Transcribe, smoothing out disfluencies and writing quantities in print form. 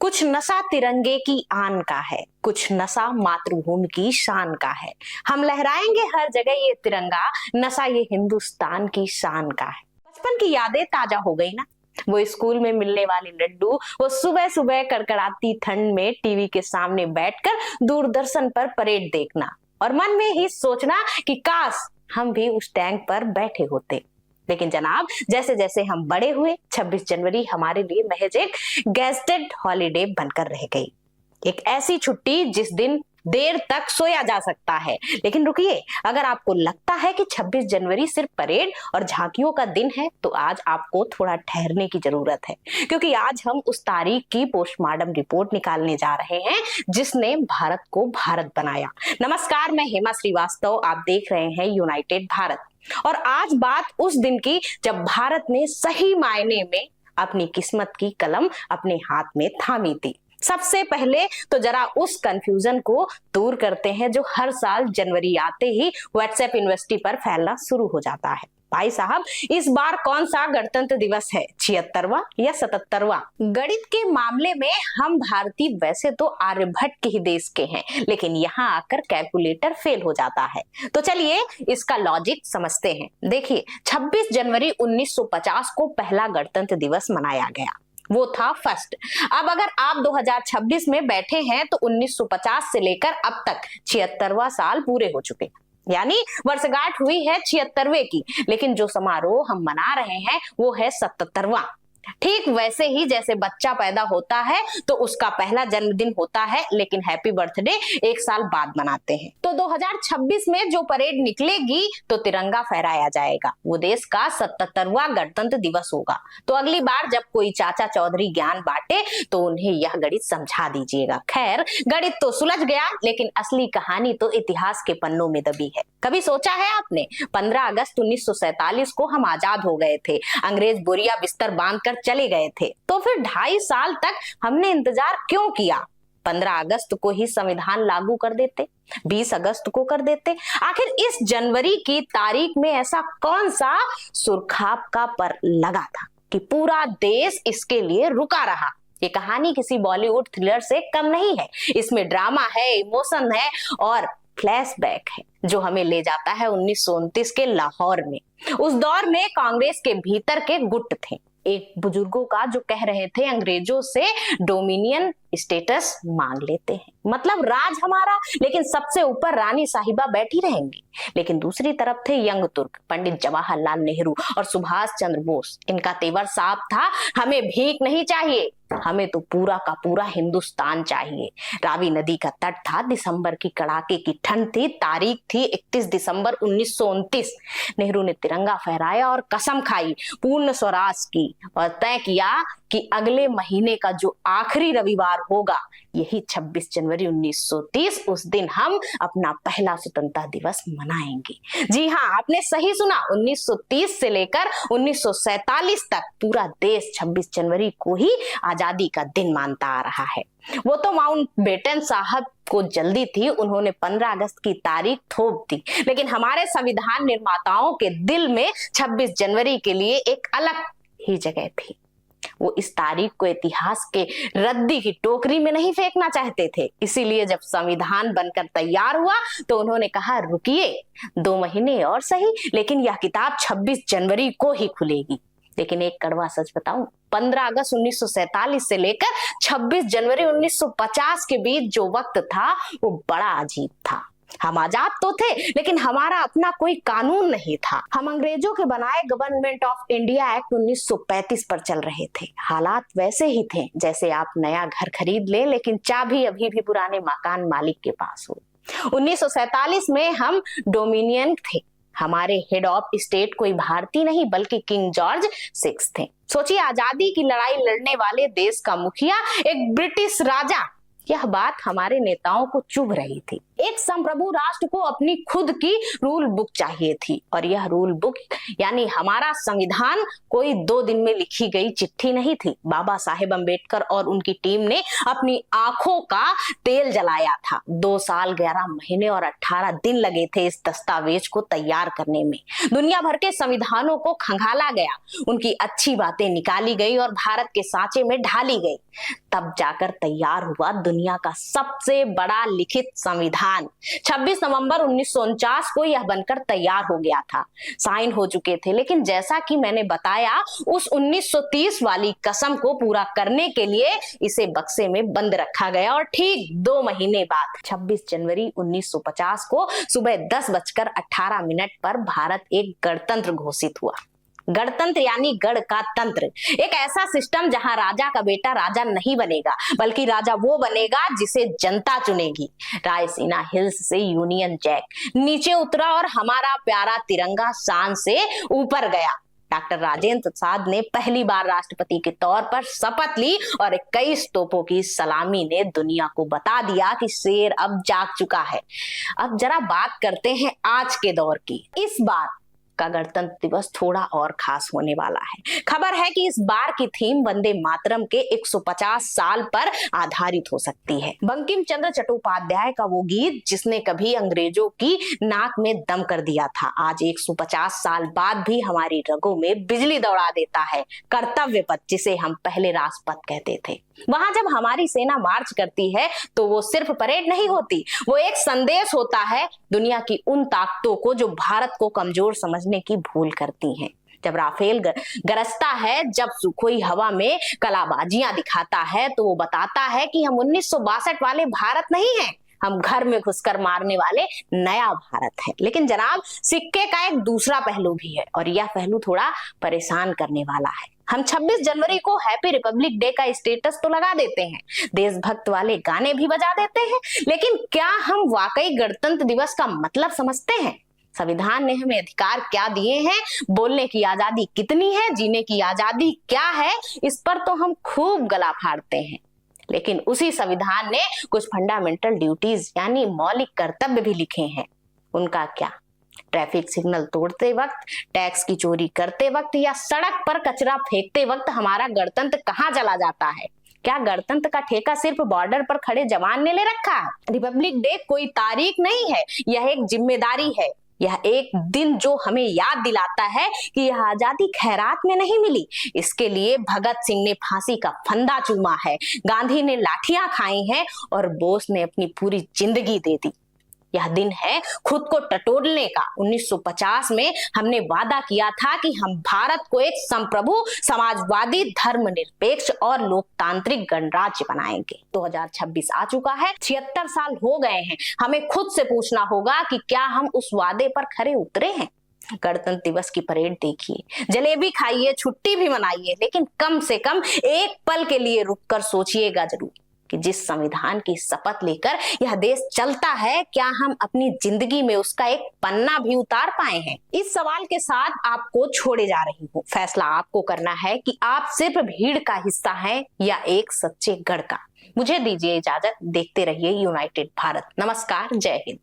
कुछ नशा तिरंगे की आन का है, कुछ नशा मातृभूमि की शान का है। हम लहराएंगे हर जगह ये तिरंगा, नशा ये हिंदुस्तान की शान का है। बचपन की यादें ताजा हो गई ना, वो स्कूल में मिलने वाले लड्डू, वो सुबह सुबह कड़कड़ाती ठंड में टीवी के सामने बैठकर दूरदर्शन पर परेड देखना और मन में ही सोचना कि काश हम भी उस टैंक पर बैठे होते। लेकिन जनाब, जैसे जैसे हम बड़े हुए, 26 जनवरी हमारे लिए महज एक गेस्टेड हॉलीडे बनकर रह गई। एक ऐसी छुट्टी जिस दिन देर तक सोया जा सकता है। लेकिन रुकिए, अगर आपको लगता है कि 26 जनवरी सिर्फ परेड और झांकियों का दिन है, तो आज आपको थोड़ा ठहरने की जरूरत है, क्योंकि आज हम उस तारीख की पोस्टमार्टम रिपोर्ट निकालने जा रहे हैं जिसने भारत को भारत बनाया। नमस्कार, मैं हेमा श्रीवास्तव, आप देख रहे हैं यूनाइटेड भारत। और आज बात उस दिन की जब भारत ने सही मायने में अपनी किस्मत की कलम अपने हाथ में थामी थी। सबसे पहले तो जरा उस कंफ्यूजन को दूर करते हैं जो हर साल जनवरी आते ही व्हाट्सएप यूनिवर्सिटी पर फैलना शुरू हो जाता है। भाई साहब, इस बार कौन सा गणतंत्र दिवस है, 76वां या 77वां? गणित के मामले में हम भारतीय वैसे तो आर्यभट्ट के ही देश के हैं, लेकिन यहाँ आकर कैलकुलेटर फेल हो जाता है। तो चलिए इसका लॉजिक समझते हैं। देखिए, 26 जनवरी 1950 को पहला गणतंत्र दिवस मनाया गया, वो था फर्स्ट। अब अगर आप 2026 में बैठे हैं तो 1950 से लेकर अब तक 76वां साल पूरे हो चुके, यानी वर्षगांठ हुई है 76वें की। लेकिन जो समारोह हम मना रहे हैं वो है 77वां। ठीक वैसे ही जैसे बच्चा पैदा होता है तो उसका पहला जन्मदिन होता है, लेकिन हैप्पी बर्थडे एक साल बाद मनाते हैं। तो 2026 में जो परेड निकलेगी तो तिरंगा फहराया जाएगा, वो देश का 77वां गणतंत्र दिवस होगा। तो अगली बार जब कोई चाचा चौधरी ज्ञान बांटे तो उन्हें यह गणित समझा दीजिएगा। खैर, गणित तो सुलझ गया, लेकिन असली कहानी तो इतिहास के पन्नों में दबी है। कभी सोचा है आपने, 15 अगस्त 1947 को हम आजाद हो गए थे, अंग्रेज बोरिया बिस्तर बांधकर चले गए थे, तो फिर 2.5 साल तक हमने इंतजार क्यों किया? 15 अगस्त को ही संविधान लागू कर देते, 20 अगस्त को कर देते। आखिर इस जनवरी की तारीख में ऐसा कौन सा सुरखाब का पर लगा था कि पूरा देश इसके लिए रुका रहा? ये कहानी किसी बॉलीवुड थ्रिलर से कम नहीं है। इसमें ड्रामा है, इमोशन है और फ्लैशबैक है जो हमें ले जाता है 1929 के लाहौर में। उस दौर में कांग्रेस के भीतर के गुट थे, एक बुजुर्गों का जो कह रहे थे अंग्रेजों से डोमिनियन स्टेटस मांग लेते हैं, मतलब राज हमारा, लेकिन सबसे ऊपर रानी साहिबा बैठी रहेंगी। लेकिन दूसरी तरफ थे यंग तुर्क, पंडित जवाहरलाल नेहरू और सुभाष चंद्र बोस। इनका तेवर साफ था, हमें भीख नहीं चाहिए, हमें तो पूरा का पूरा हिंदुस्तान चाहिए। रावी नदी का तट था, दिसंबर की कड़ाके की ठंड थी, तारीख थी 31 दिसंबर 1929। नेहरू ने तिरंगा फहराया और कसम खाई पूर्ण स्वराज की, और तय किया कि अगले महीने का जो आखिरी रविवार होगा, यही 26 जनवरी 1930, उस दिन हम अपना पहला स्वतंत्रता दिवस मनाएंगे। जी हाँ, आपने सही सुना, 1930 से लेकर 1947 तक पूरा देश 26 जनवरी को ही आजादी का दिन मानता आ रहा है। वो तो माउंटबेटन साहब को जल्दी थी, उन्होंने 15 अगस्त की तारीख थोप दी, लेकिन हमारे संविधान निर्माताओं के दिल में 26 जनवरी के लिए एक अलग ही जगह थी। वो इस तारीख को इतिहास के रद्दी की टोकरी में नहीं फेंकना चाहते थे। इसीलिए जब संविधान बनकर तैयार हुआ तो उन्होंने कहा, रुकिए 2 महीने और सही, लेकिन यह किताब 26 जनवरी को ही खुलेगी। लेकिन एक कड़वा सच बताऊं, 15 अगस्त 1947 से लेकर 26 जनवरी 1950 के बीच जो वक्त था वो बड़ा अजीब था। हम आजाद तो थे, लेकिन हमारा अपना कोई कानून नहीं था। हम अंग्रेजों के बनाए गवर्नमेंट ऑफ इंडिया एक्ट 1935 पर चल रहे थे। हालात वैसे ही थे जैसे आप नया घर खरीद लें, लेकिन चाबी अभी भी पुराने मकान मालिक के पास हो। 1947 में हम डोमिनियन थे, हमारे हेड ऑफ स्टेट कोई भारतीय नहीं बल्कि किंग जॉर्ज 6 थे। सोचिए, आजादी की लड़ाई लड़ने वाले देश का मुखिया एक ब्रिटिश राजा, यह बात हमारे नेताओं को चुभ रही थी। एक संप्रभु राष्ट्र को अपनी खुद की रूल बुक चाहिए थी, और यह रूल बुक यानी हमारा संविधान कोई 2 दिन में लिखी गई चिट्ठी नहीं थी। बाबा साहेब अम्बेडकर और उनकी टीम ने अपनी आंखों का तेल जलाया था। 2 साल 11 महीने और 18 दिन लगे थे इस दस्तावेज को तैयार करने में। दुनिया भर के संविधानों को खंगाला गया, उनकी अच्छी बातें निकाली गई और भारत के सांचे में ढाली गई। तब जाकर तैयार हुआ दुनिया का सबसे बड़ा लिखित संविधान। 26 नवंबर 1949 को यह बनकर तैयार हो गया था। साइन हो चुके थे, लेकिन जैसा कि मैंने बताया, उस 1930 वाली कसम को पूरा करने के लिए इसे बक्से में बंद रखा गया। और ठीक 2 महीने बाद 26 जनवरी 1950 को सुबह 10:18 पर भारत एक गणतंत्र घोषित हुआ। गणतंत्र यानी गण का तंत्र, एक ऐसा सिस्टम जहां राजा का बेटा राजा नहीं बनेगा, बल्कि राजा वो बनेगा जिसे जनता चुनेगी। रायसीना हिल्स से यूनियन जैक नीचे उतरा और हमारा प्यारा तिरंगा शान से ऊपर गया। डॉक्टर राजेंद्र प्रसाद ने पहली बार राष्ट्रपति के तौर पर शपथ ली और 21 तोपों की सलामी ने दुनिया को बता दिया कि शेर अब जाग चुका है। अब जरा बात करते हैं आज के दौर की। इस बार का गणतंत्र दिवस थोड़ा और खास होने वाला है। खबर है कि इस बार की थीम वंदे मातरम के 150 साल पर आधारित हो सकती है। बंकिम चंद्र चट्टोपाध्याय का वो गीत जिसने कभी अंग्रेजों की नाक में दम कर दिया था, आज 150 साल बाद भी हमारी रगों में बिजली दौड़ा देता है। कर्तव्य पथ, जिसे हम पहले राजपथ कहते थे। वहां जब हमारी सेना मार्च करती है तो वो सिर्फ परेड नहीं होती, वो एक संदेश होता है दुनिया की उन ताकतों को जो भारत को कमजोर समझने की भूल करती हैं। जब राफेल गरजता है, जब सुखोई हवा में कलाबाजियां दिखाता है, तो वो बताता है कि हम 1962 वाले भारत नहीं हैं, हम घर में घुसकर मारने वाले नया भारत है। लेकिन जनाब, सिक्के का एक दूसरा पहलू भी है, और यह पहलू थोड़ा परेशान करने वाला है। हम 26 जनवरी को हैप्पी रिपब्लिक डे का स्टेटस तो लगा देते हैं, देशभक्त वाले गाने भी बजा देते हैं, लेकिन क्या हम वाकई गणतंत्र दिवस का मतलब समझते हैं? संविधान ने हमें अधिकार क्या दिए हैं, बोलने की आजादी कितनी है, जीने की आजादी क्या है, इस पर तो हम खूब गला फाड़ते हैं। लेकिन उसी संविधान ने कुछ फंडामेंटल ड्यूटीज यानी मौलिक कर्तव्य भी लिखे हैं। उनका क्या? ट्रैफिक सिग्नल तोड़ते वक्त, टैक्स की चोरी करते वक्त या सड़क पर कचरा फेंकते वक्त हमारा गणतंत्र कहाँ चला जाता है? क्या गणतंत्र का ठेका सिर्फ बॉर्डर पर खड़े जवान ने ले रखा है? रिपब्लिक डे कोई तारीख नहीं है, यह एक जिम्मेदारी है। यह एक दिन जो हमें याद दिलाता है कि यह आजादी खैरात में नहीं मिली। इसके लिए भगत सिंह ने फांसी का फंदा चूमा है, गांधी ने लाठियां खाई हैं और बोस ने अपनी पूरी जिंदगी दे दी। यह दिन है खुद को टटोलने का। 1950 में हमने वादा किया था कि हम भारत को एक संप्रभु, समाजवादी, धर्मनिरपेक्ष और लोकतांत्रिक गणराज्य बनाएंगे। 2026 आ चुका है, 76 साल हो गए हैं। हमें खुद से पूछना होगा कि क्या हम उस वादे पर खरे उतरे हैं? गणतंत्र दिवस की परेड देखिए, जलेबी खाइए, छुट्टी भी मनाइए, लेकिन कम से कम एक पल के लिए रुककर सोचिएगा जरूर कि जिस संविधान की शपथ लेकर यह देश चलता है, क्या हम अपनी जिंदगी में उसका एक पन्ना भी उतार पाए हैं? इस सवाल के साथ आपको छोड़े जा रही हूँ। फैसला आपको करना है कि आप सिर्फ भीड़ का हिस्सा हैं या एक सच्चे गढ़ का। मुझे दीजिए इजाजत, देखते रहिए यूनाइटेड भारत। नमस्कार, जय हिंद।